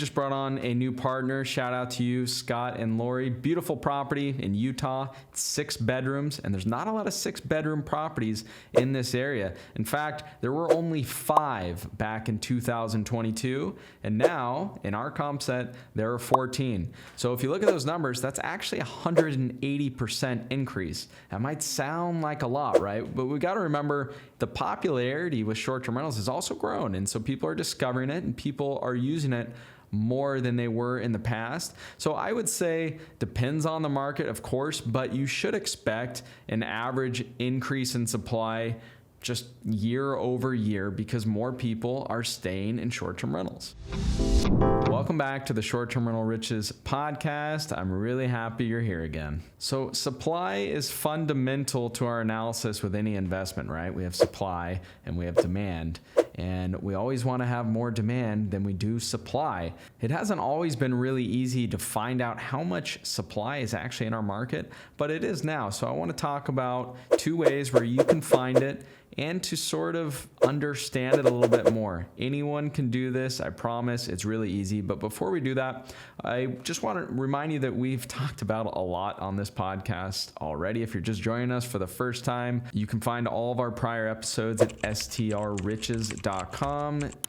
just brought on a new partner. Shout out to you, Scott and Lori. Beautiful property in Utah. It's 6 bedrooms, and there's not a lot of 6-bedroom properties in this area. In fact, there were only 5 back in 2022, and now in our comp set, there are 14. So if you look at those numbers, that's actually a 180% increase. That might sound like a lot, right? But we got to remember the popularity with short-term rentals has also grown, and so people are discovering it and people are using it more than they were in the past. So I would say depends on the market, of course, but you should expect an average increase in supply just year over year because more people are staying in short-term rentals. Welcome back to the Short-Term Rental Riches podcast. I'm really happy you're here again. So supply is fundamental to our analysis with any investment, right? We have supply and we have demand, and we always want to have more demand than we do supply. It hasn't always been really easy to find out how much supply is actually in our market, but it is now. So I want to talk about 2 ways where you can find it and to sort of understand it a little bit more. Anyone can do this, I promise. It's really easy. But before we do that, I just want to remind you that we've talked about a lot on this podcast already. If you're just joining us for the first time, you can find all of our prior episodes at strriches.com,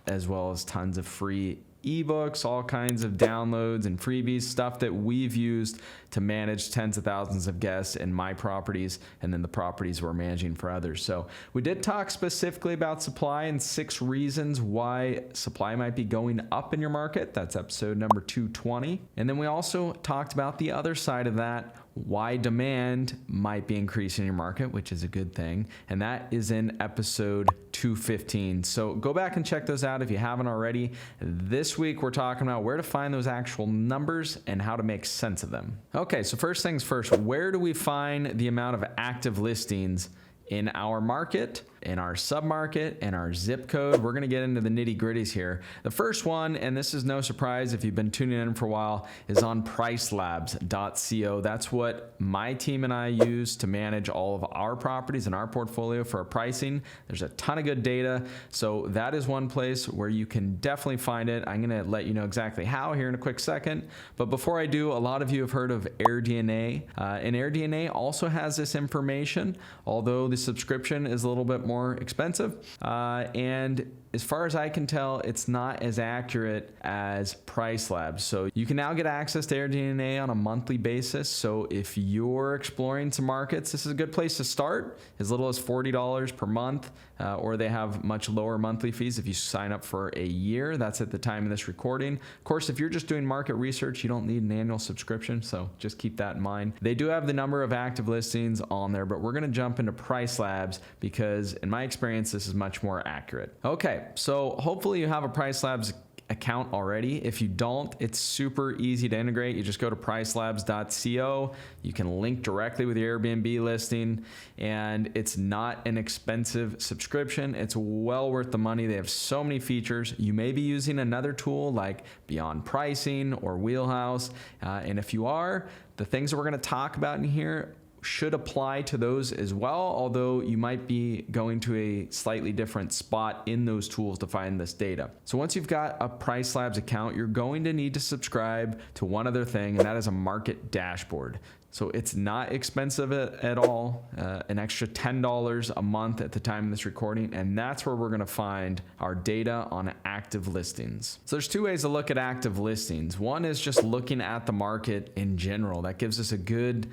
as well as tons of free ebooks, all kinds of downloads and freebies, stuff that we've used to manage tens of thousands of guests in my properties and then the properties we're managing for others. So we did talk specifically about supply and 6 reasons why supply might be going up in your market. That's episode number 220. And then we also talked about the other side of that, why demand might be increasing in your market, which is a good thing. And that is in episode 215. So go back and check those out if you haven't already. This week, we're talking about where to find those actual numbers and how to make sense of them. Okay, so first things first, where do we find the amount of active listings in our market, in our submarket, and our zip code? We're going to get into the nitty gritties here. The first one, and this is no surprise if you've been tuning in for a while, is on pricelabs.co. That's what my team and I use to manage all of our properties in our portfolio for our pricing. There's a ton of good data. So that is one place where you can definitely find it. I'm going to let you know exactly how here in a quick second. But before I do, a lot of you have heard of AirDNA. And AirDNA also has this information, although the subscription is a little bit more expensive. And as far as I can tell, it's not as accurate as PriceLabs. So you can now get access to AirDNA on a monthly basis. So if you're exploring some markets, this is a good place to start, as little as $40 per month, or they have much lower monthly fees if you sign up for a year. That's at the time of this recording. Of course, if you're just doing market research, you don't need an annual subscription. So just keep that in mind. They do have the number of active listings on there, but we're going to jump into PriceLabs because in my experience, this is much more accurate. Okay, so hopefully you have a PriceLabs account already. If you don't, it's super easy to integrate. You just go to pricelabs.co. You can link directly with your Airbnb listing, and it's not an expensive subscription. It's well worth the money. They have so many features. You may be using another tool like Beyond Pricing or Wheelhouse, and if you are, the things that we're going to talk about in here should apply to those as well, although you might be going to a slightly different spot in those tools to find this data. So once you've got a PriceLabs account, you're going to need to subscribe to one other thing, and that is a market dashboard. So it's not expensive at all, an extra $10 a month at the time of this recording, and that's where we're gonna find our data on active listings. So there's 2 ways to look at active listings. One is just looking at the market in general. That gives us a good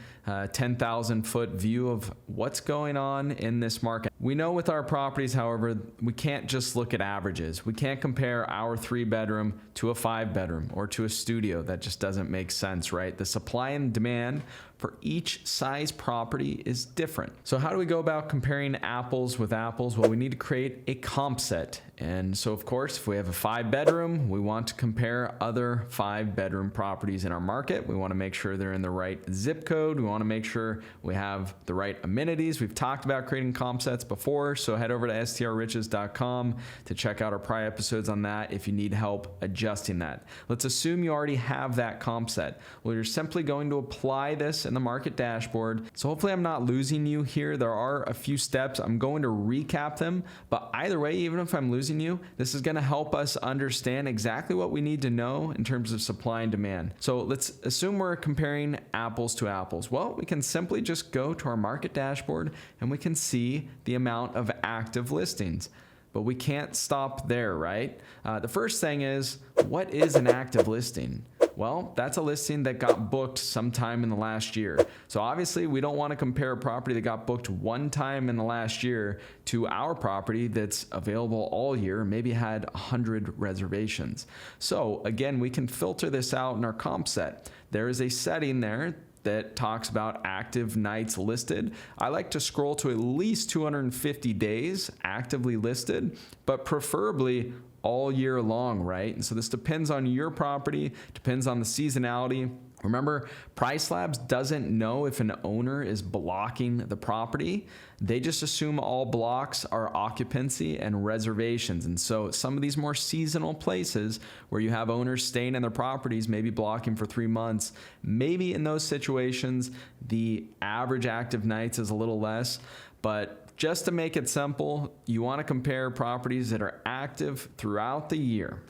10,000 foot view of what's going on in this market. We know with our properties, however, we can't just look at averages. We can't compare our 3-bedroom to a 5-bedroom or to a studio. That just doesn't make sense, right? The supply and demand for each size property is different. So how do we go about comparing apples with apples? Well, we need to create a comp set. And so of course, if we have a 5-bedroom, we want to compare other 5-bedroom properties in our market. We want to make sure they're in the right zip code. We want to make sure we have the right amenities. We've talked about creating comp sets before, so head over to strriches.com to check out our prior episodes on that if you need help adjusting that. Let's assume you already have that comp set. Well, you're simply going to apply this in the market dashboard. So hopefully I'm not losing you here. There are a few steps. I'm going to recap them, but either way, even if I'm losing you, this is going to help us understand exactly what we need to know in terms of supply and demand. So let's assume we're comparing apples to apples. Well, we can simply just go to our market dashboard and we can see the amount of active listings. But we can't stop there, right? The first thing is, what is an active listing? Well, that's a listing that got booked sometime in the last year. So obviously we don't want to compare a property that got booked one time in the last year to our property that's available all year, maybe had 100 reservations. So again, we can filter this out in our comp set. There is a setting there that talks about active nights listed. I like to scroll to at least 250 days actively listed, but preferably all year long, right? And so this depends on your property, depends on the seasonality. Remember, Price Labs doesn't know if an owner is blocking the property. They just assume all blocks are occupancy and reservations. And so some of these more seasonal places where you have owners staying in their properties, maybe blocking for 3 months, maybe in those situations, the average active nights is a little less. But just to make it simple, you want to compare properties that are active throughout the year.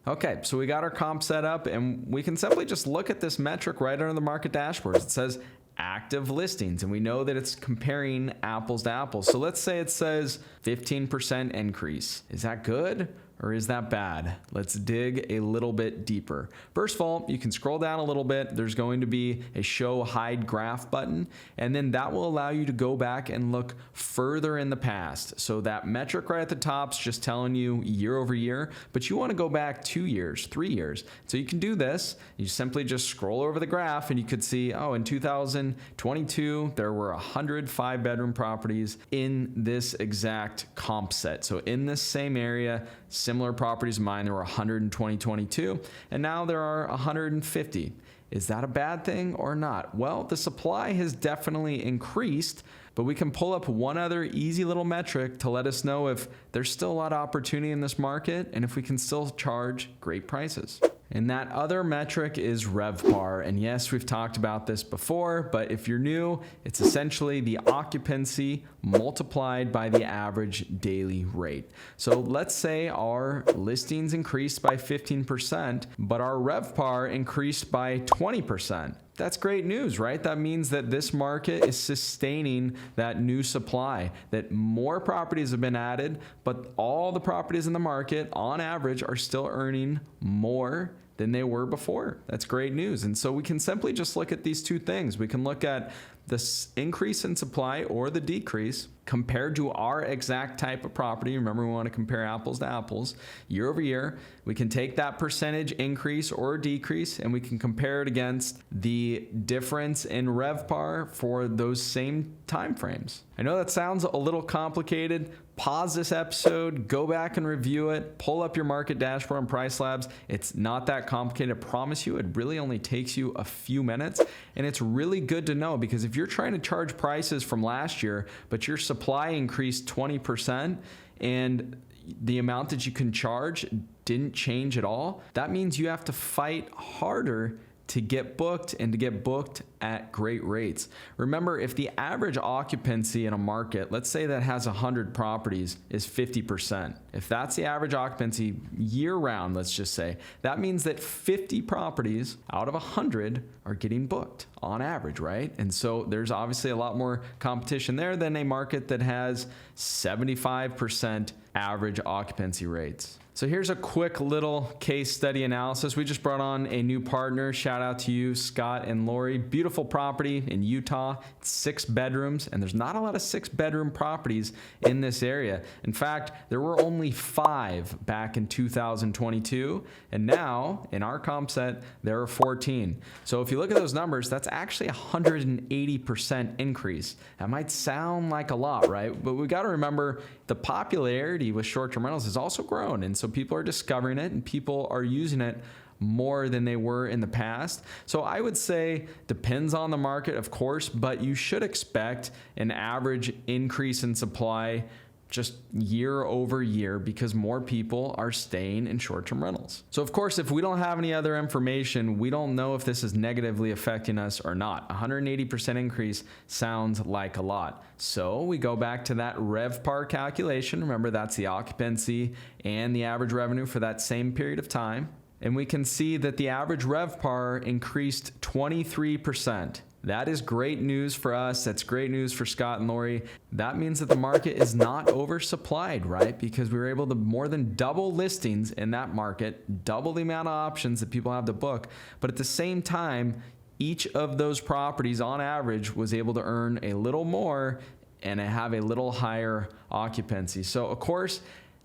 Okay, so we got our comp set up and we can simply just look at this metric right under the market dashboards. It says active listings and we know that it's comparing apples to apples. So let's say it says 15% increase. Is that good? Or is that bad? Let's dig a little bit deeper. First of all, you can scroll down a little bit. There's going to be a show hide graph button, and then that will allow you to go back and look further in the past. So that metric right at the top is just telling you year over year, but you want to go back 2 years, 3 years. So you can do this. You simply just scroll over the graph and you could see, oh, in 2022, there were 105 bedroom properties in this exact comp set. So in this same area, similar properties of mine, there were 100 in 2022, and now there are 150. Is that a bad thing or not? Well, the supply has definitely increased, but we can pull up one other easy little metric to let us know if there's still a lot of opportunity in this market and if we can still charge great prices. And that other metric is RevPAR. And yes, we've talked about this before, but if you're new, it's essentially the occupancy multiplied by the average daily rate. So let's say our listings increased by 15%, but our RevPAR increased by 20%. That's great news, right? That means that this market is sustaining that new supply, that more properties have been added, but all the properties in the market on average are still earning more than they were before. That's great news. And so we can simply just look at these two things. We can look at the increase in supply or the decrease compared to our exact type of property. Remember, we want to compare apples to apples year over year. We can take that percentage increase or decrease and we can compare it against the difference in RevPAR for those same time frames. I know that sounds a little complicated. Pause this episode, go back and review it, pull up your market dashboard on Price Labs. It's not that complicated. I promise you, it really only takes you a few minutes. And it's really good to know because if you're trying to charge prices from last year, but your supply increased 20% and the amount that you can charge didn't change at all, that means you have to fight harder to get booked and to get booked at great rates. Remember, if the average occupancy in a market, let's say that has 100 properties, is 50%. If that's the average occupancy year round, let's just say, that means that 50 properties out of 100 are getting booked on average, right? And so there's obviously a lot more competition there than a market that has 75% average occupancy rates. So here's a quick little case study analysis. We just brought on a new partner. Shout out to you, Scott and Lori. Beautiful property in Utah, 6 bedrooms, and there's not a lot of 6-bedroom properties in this area. In fact, there were only 5 back in 2022, and now in our comp set, there are 14. So if you look at those numbers, that's actually a 180% increase. That might sound like a lot, right? But we got to remember the popularity with short-term rentals has also grown, and so people are discovering it and people are using it more than they were in the past. So I would say depends on the market, of course, but you should expect an average increase in supply just year over year because more people are staying in short-term rentals. So of course, if we don't have any other information, we don't know if this is negatively affecting us or not. 180% increase sounds like a lot. So we go back to that RevPAR calculation. Remember, that's the occupancy and the average revenue for that same period of time. And we can see that the average RevPAR increased 23%. That is great news for us. That's great news for Scott and Lori. That means that the market is not oversupplied, right? Because we were able to more than double listings in that market, double the amount of options that people have to book. But at the same time, each of those properties on average was able to earn a little more and have a little higher occupancy. So of course,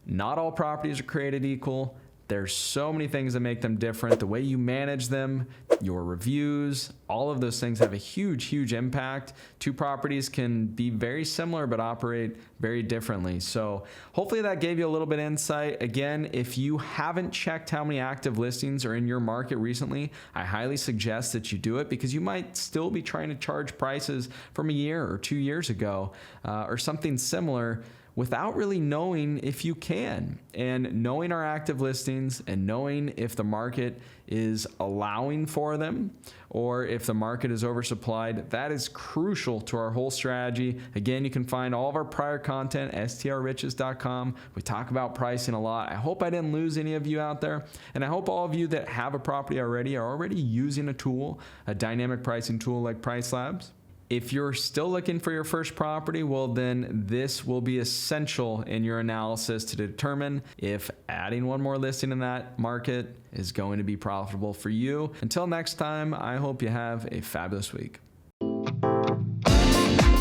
not all properties are created equal. There's so many things that make them different. The way you manage them, your reviews, all of those things have a huge impact. Two properties can be very similar but operate very differently. So hopefully that gave you a little bit of insight. Again, if you haven't checked how many active listings are in your market recently, I highly suggest that you do it because you might still be trying to charge prices from a year or 2 years ago or something similar without really knowing if you can. And knowing our active listings and knowing if the market is allowing for them or if the market is oversupplied, that is crucial to our whole strategy. Again, you can find all of our prior content at strriches.com. We talk about pricing a lot. I hope I didn't lose any of you out there. And I hope all of you that have a property already are already using a tool, a dynamic pricing tool like Price Labs. If you're still looking for your first property, well, then this will be essential in your analysis to determine if adding one more listing in that market is going to be profitable for you. Until next time, I hope you have a fabulous week.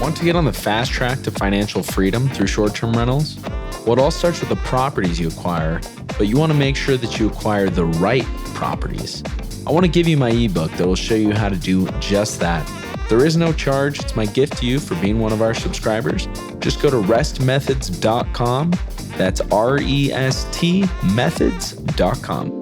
Want to get on the fast track to financial freedom through short-term rentals? Well, it all starts with the properties you acquire, but you want to make sure that you acquire the right properties. I want to give you my ebook that will show you how to do just that. There is no charge. It's my gift to you for being one of our subscribers. Just go to restmethods.com. That's REST methods.com.